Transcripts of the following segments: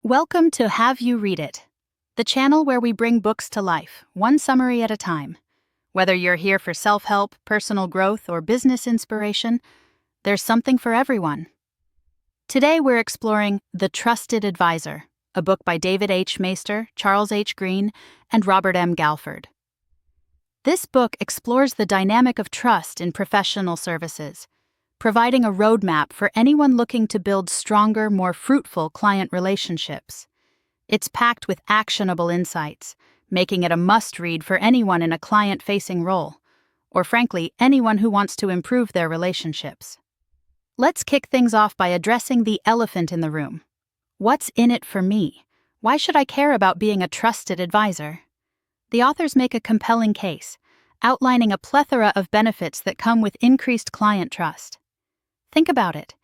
Welcome to Have You Read It, the channel where we bring books to life, one summary at a time. Whether you're here for self-help, personal growth, or business inspiration, there's something for everyone. Today we're exploring The Trusted Advisor, a book by David H. Maister, Charles H. Green, and Robert M. Galford. This book explores the dynamic of trust in professional services, providing a roadmap for anyone looking to build stronger, more fruitful client relationships. It's packed with actionable insights, making it a must-read for anyone in a client-facing role, or frankly, anyone who wants to improve their relationships. Let's kick things off by addressing the elephant in the room. What's in it for me? Why should I care about being a trusted advisor? The authors make a compelling case, outlining a plethora of benefits that come with increased client trust. Think about it.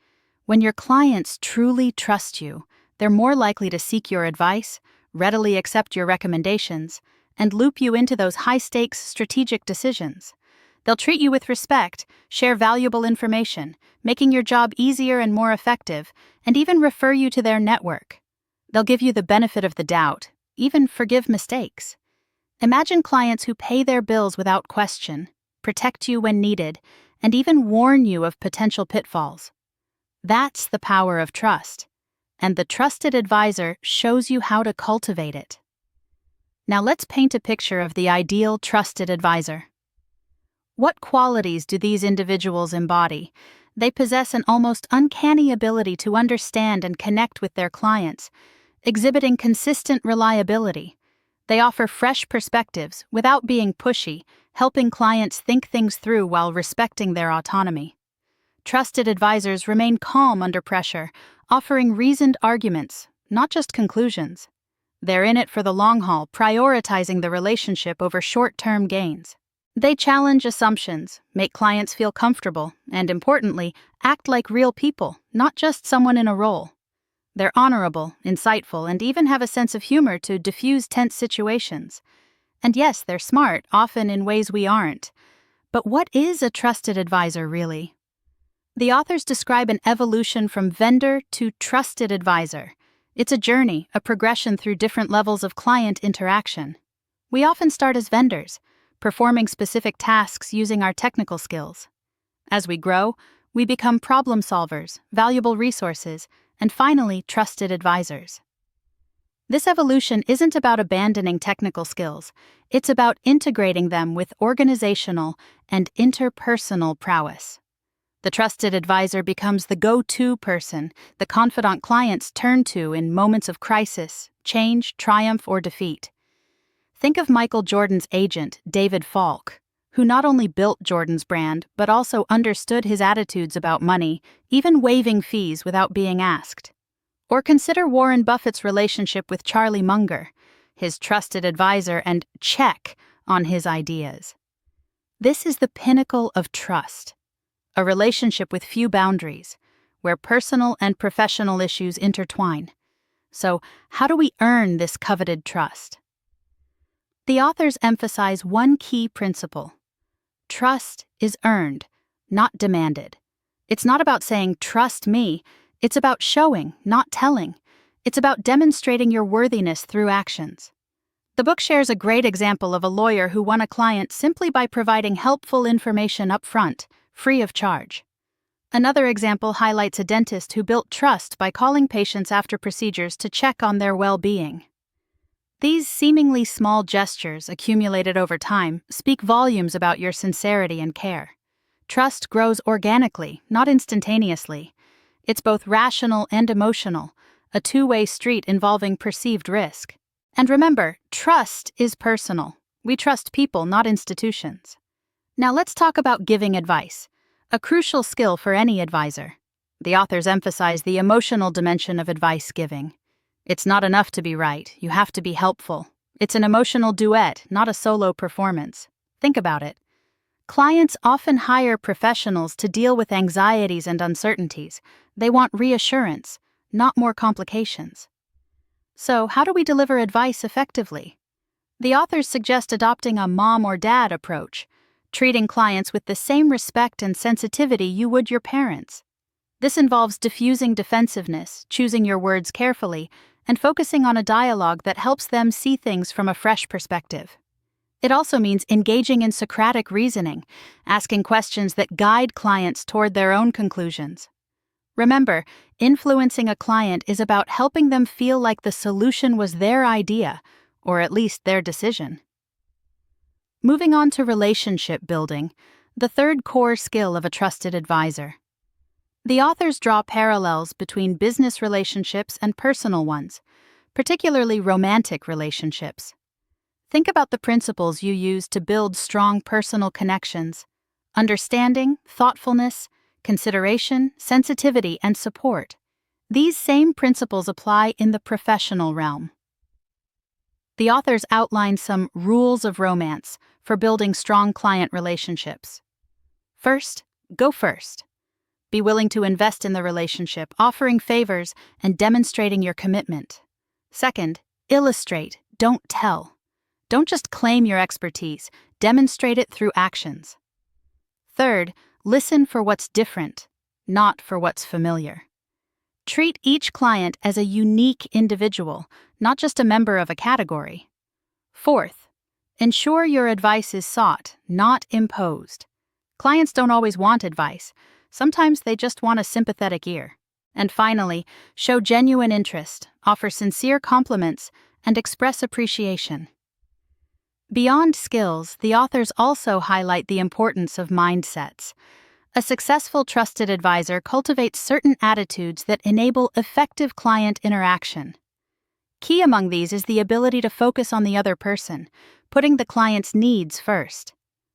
When your clients truly trust you, they're more likely to seek your advice, readily accept your recommendations, and loop you into those high-stakes strategic decisions. They'll treat you with respect, share valuable information, making your job easier and more effective, and even refer you to their network. They'll give you the benefit of the doubt, even forgive mistakes. Imagine clients who pay their bills without question, protect you when needed, and even warn you of potential pitfalls. That's the power of trust, and the Trusted Advisor shows you how to cultivate it. Now let's paint a picture of the ideal trusted advisor. What qualities do these individuals embody? They possess an almost uncanny ability to understand and connect with their clients, exhibiting consistent reliability. They offer fresh perspectives without being pushy, helping clients think things through while respecting their autonomy. Trusted advisors remain calm under pressure, offering reasoned arguments, not just conclusions. They're in it for the long haul, prioritizing the relationship over short-term gains. They challenge assumptions, make clients feel comfortable, and importantly, act like real people, not just someone in a role. They're honorable, insightful, and even have a sense of humor to diffuse tense situations. And yes, they're smart, often in ways we aren't. But what is a trusted advisor, really? The authors describe an evolution from vendor to trusted advisor. It's a journey, a progression through different levels of client interaction. We often start as vendors, performing specific tasks using our technical skills. As we grow, we become problem solvers, valuable resources, and finally, trusted advisors. This evolution isn't about abandoning technical skills. It's about integrating them with organizational and interpersonal prowess. The trusted advisor becomes the go-to person the confidant clients turn to in moments of crisis, change, triumph, or defeat. Think of Michael Jordan's agent, David Falk, who not only built Jordan's brand, but also understood his attitudes about money, even waiving fees without being asked. Or consider Warren Buffett's relationship with Charlie Munger, his trusted advisor and check on his ideas. This is the pinnacle of trust, a relationship with few boundaries, where personal and professional issues intertwine. So, how do we earn this coveted trust? The authors emphasize one key principle. Trust is earned, not demanded. It's not about saying, "Trust me." It's about showing, not telling. It's about demonstrating your worthiness through actions. The book shares a great example of a lawyer who won a client simply by providing helpful information up front, free of charge. Another example highlights a dentist who built trust by calling patients after procedures to check on their well-being. These seemingly small gestures, accumulated over time, speak volumes about your sincerity and care. Trust grows organically, not instantaneously. It's both rational and emotional, a two-way street involving perceived risk. And remember, trust is personal. We trust people, not institutions. Now let's talk about giving advice, a crucial skill for any advisor. The authors emphasize the emotional dimension of advice giving. It's not enough to be right, you have to be helpful. It's an emotional duet, not a solo performance. Think about it. Clients often hire professionals to deal with anxieties and uncertainties. They want reassurance, not more complications. So, how do we deliver advice effectively? The authors suggest adopting a mom or dad approach, treating clients with the same respect and sensitivity you would your parents. This involves diffusing defensiveness, choosing your words carefully, and focusing on a dialogue that helps them see things from a fresh perspective. It also means engaging in Socratic reasoning, asking questions that guide clients toward their own conclusions. Remember, influencing a client is about helping them feel like the solution was their idea, or at least their decision. Moving on to relationship building, the third core skill of a trusted advisor. The authors draw parallels between business relationships and personal ones, particularly romantic relationships. Think about the principles you use to build strong personal connections: understanding, thoughtfulness, consideration, sensitivity, and support. These same principles apply in the professional realm. The authors outline some rules of romance for building strong client relationships. First, go first. Be willing to invest in the relationship, offering favors and demonstrating your commitment. Second, illustrate, don't tell. Don't just claim your expertise, demonstrate it through actions. Third, listen for what's different, not for what's familiar. Treat each client as a unique individual, not just a member of a category. Fourth, ensure your advice is sought, not imposed. Clients don't always want advice. Sometimes they just want a sympathetic ear. And finally, show genuine interest, offer sincere compliments, and express appreciation. Beyond skills, the authors also highlight the importance of mindsets. A successful trusted advisor cultivates certain attitudes that enable effective client interaction. Key among these is the ability to focus on the other person, putting the client's needs first.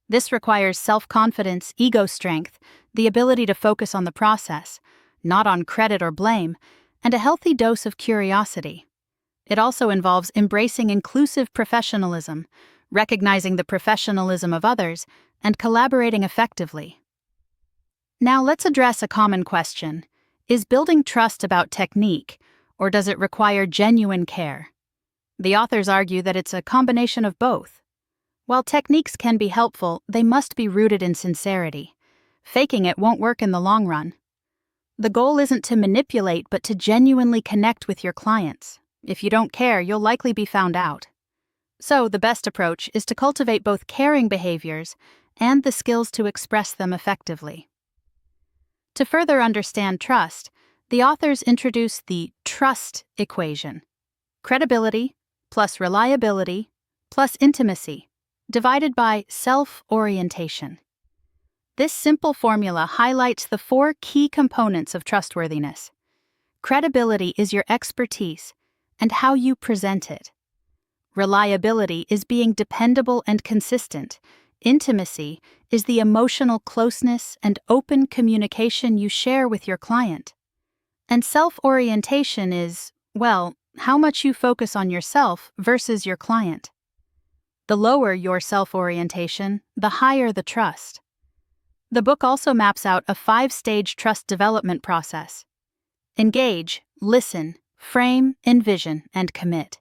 This requires self-confidence, ego strength, the ability to focus on the process, not on credit or blame, and a healthy dose of curiosity. It also involves embracing inclusive professionalism, recognizing the professionalism of others, and collaborating effectively. Now let's address a common question. Is building trust about technique, or does it require genuine care? The authors argue that it's a combination of both. While techniques can be helpful, they must be rooted in sincerity. Faking it won't work in the long run. The goal isn't to manipulate, but to genuinely connect with your clients. If you don't care, you'll likely be found out. So, the best approach is to cultivate both caring behaviors and the skills to express them effectively. To further understand trust, the authors introduce the trust equation: credibility plus reliability plus intimacy, divided by self-orientation. This simple formula highlights the 4 key components of trustworthiness. Credibility is your expertise and how you present it. Reliability is being dependable and consistent. Intimacy is the emotional closeness and open communication you share with your client. And self-orientation is, well, how much you focus on yourself versus your client. The lower your self-orientation, the higher the trust. The book also maps out a 5-stage trust development process: engage, listen, frame, envision, and commit.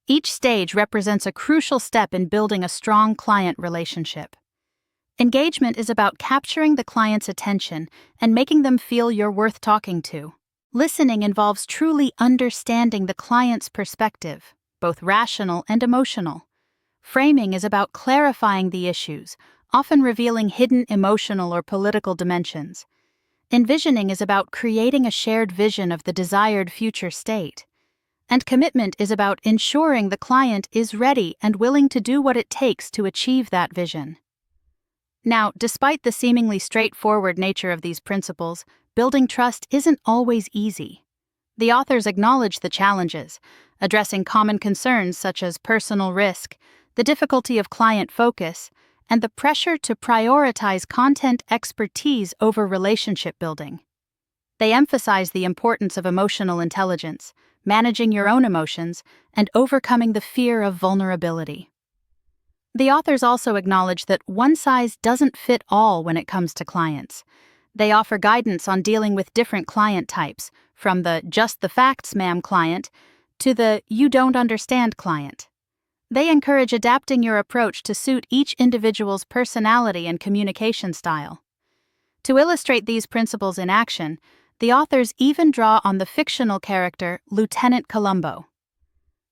Each stage represents a crucial step in building a strong client relationship. Engagement is about capturing the client's attention and making them feel you're worth talking to. Listening involves truly understanding the client's perspective, both rational and emotional. Framing is about clarifying the issues, often revealing hidden emotional or political dimensions. Envisioning is about creating a shared vision of the desired future state. And commitment is about ensuring the client is ready and willing to do what it takes to achieve that vision. Now, despite the seemingly straightforward nature of these principles, building trust isn't always easy. The authors acknowledge the challenges, addressing common concerns such as personal risk, the difficulty of client focus, and the pressure to prioritize content expertise over relationship building. They emphasize the importance of emotional intelligence, managing your own emotions, and overcoming the fear of vulnerability. The authors also acknowledge that one size doesn't fit all when it comes to clients. They offer guidance on dealing with different client types, from the "just the facts, ma'am" client to the "you don't understand" client. They encourage adapting your approach to suit each individual's personality and communication style. To illustrate these principles in action, The authors even draw on the fictional character Lieutenant Columbo.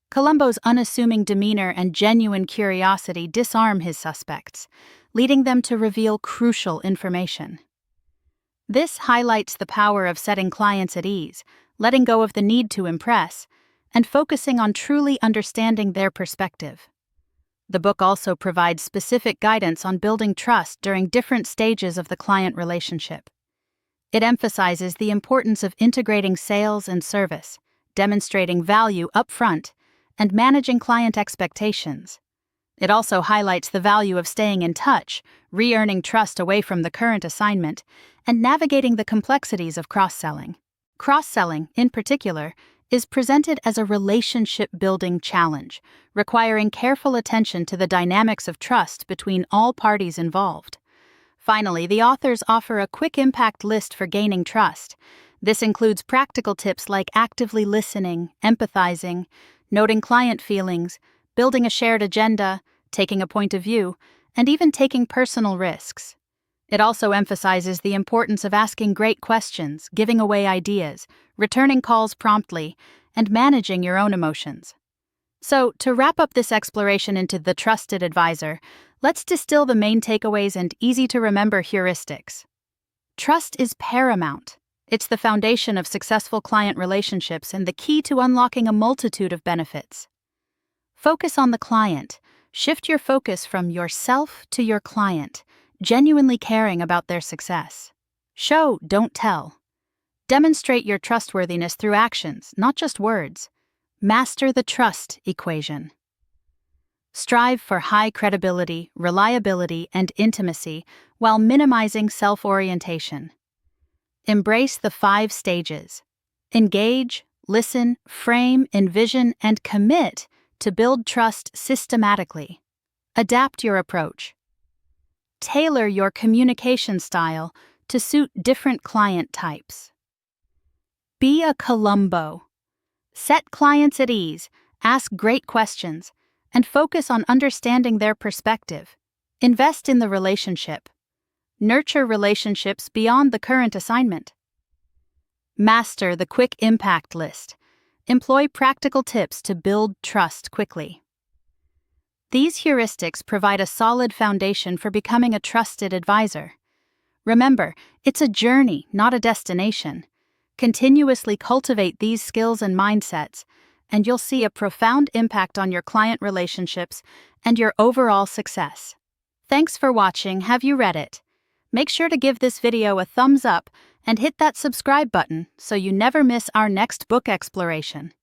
Columbo's unassuming demeanor and genuine curiosity disarm his suspects, leading them to reveal crucial information. This highlights the power of setting clients at ease, letting go of the need to impress, and focusing on truly understanding their perspective. The book also provides specific guidance on building trust during different stages of the client relationship. It emphasizes the importance of integrating sales and service, demonstrating value upfront, and managing client expectations. It also highlights the value of staying in touch, re-earning trust away from the current assignment, and navigating the complexities of cross-selling. Cross-selling, in particular, is presented as a relationship-building challenge, requiring careful attention to the dynamics of trust between all parties involved. Finally, the authors offer a quick impact list for gaining trust. This includes practical tips like actively listening, empathizing, noting client feelings, building a shared agenda, taking a point of view, and even taking personal risks. It also emphasizes the importance of asking great questions, giving away ideas, returning calls promptly, and managing your own emotions. So, to wrap up this exploration into The Trusted Advisor, let's distill the main takeaways and easy-to-remember heuristics. Trust is paramount. It's the foundation of successful client relationships and the key to unlocking a multitude of benefits. Focus on the client. Shift your focus from yourself to your client, genuinely caring about their success. Show, don't tell. Demonstrate your trustworthiness through actions, not just words. Master the trust equation. Strive for high credibility, reliability, and intimacy while minimizing self-orientation. Embrace the 5 stages. Engage, listen, frame, envision, and commit to build trust systematically. Adapt your approach. Tailor your communication style to suit different client types. Be a Columbo. Set clients at ease, ask great questions, and focus on understanding their perspective. Invest in the relationship. Nurture relationships beyond the current assignment. Master the quick impact list. Employ practical tips to build trust quickly. These heuristics provide a solid foundation for becoming a trusted advisor. Remember, it's a journey, not a destination. Continuously cultivate these skills and mindsets, and you'll see a profound impact on your client relationships and your overall success. Thanks for watching. Have you read it? Make sure to give this video a thumbs up and hit that subscribe button so you never miss our next book exploration.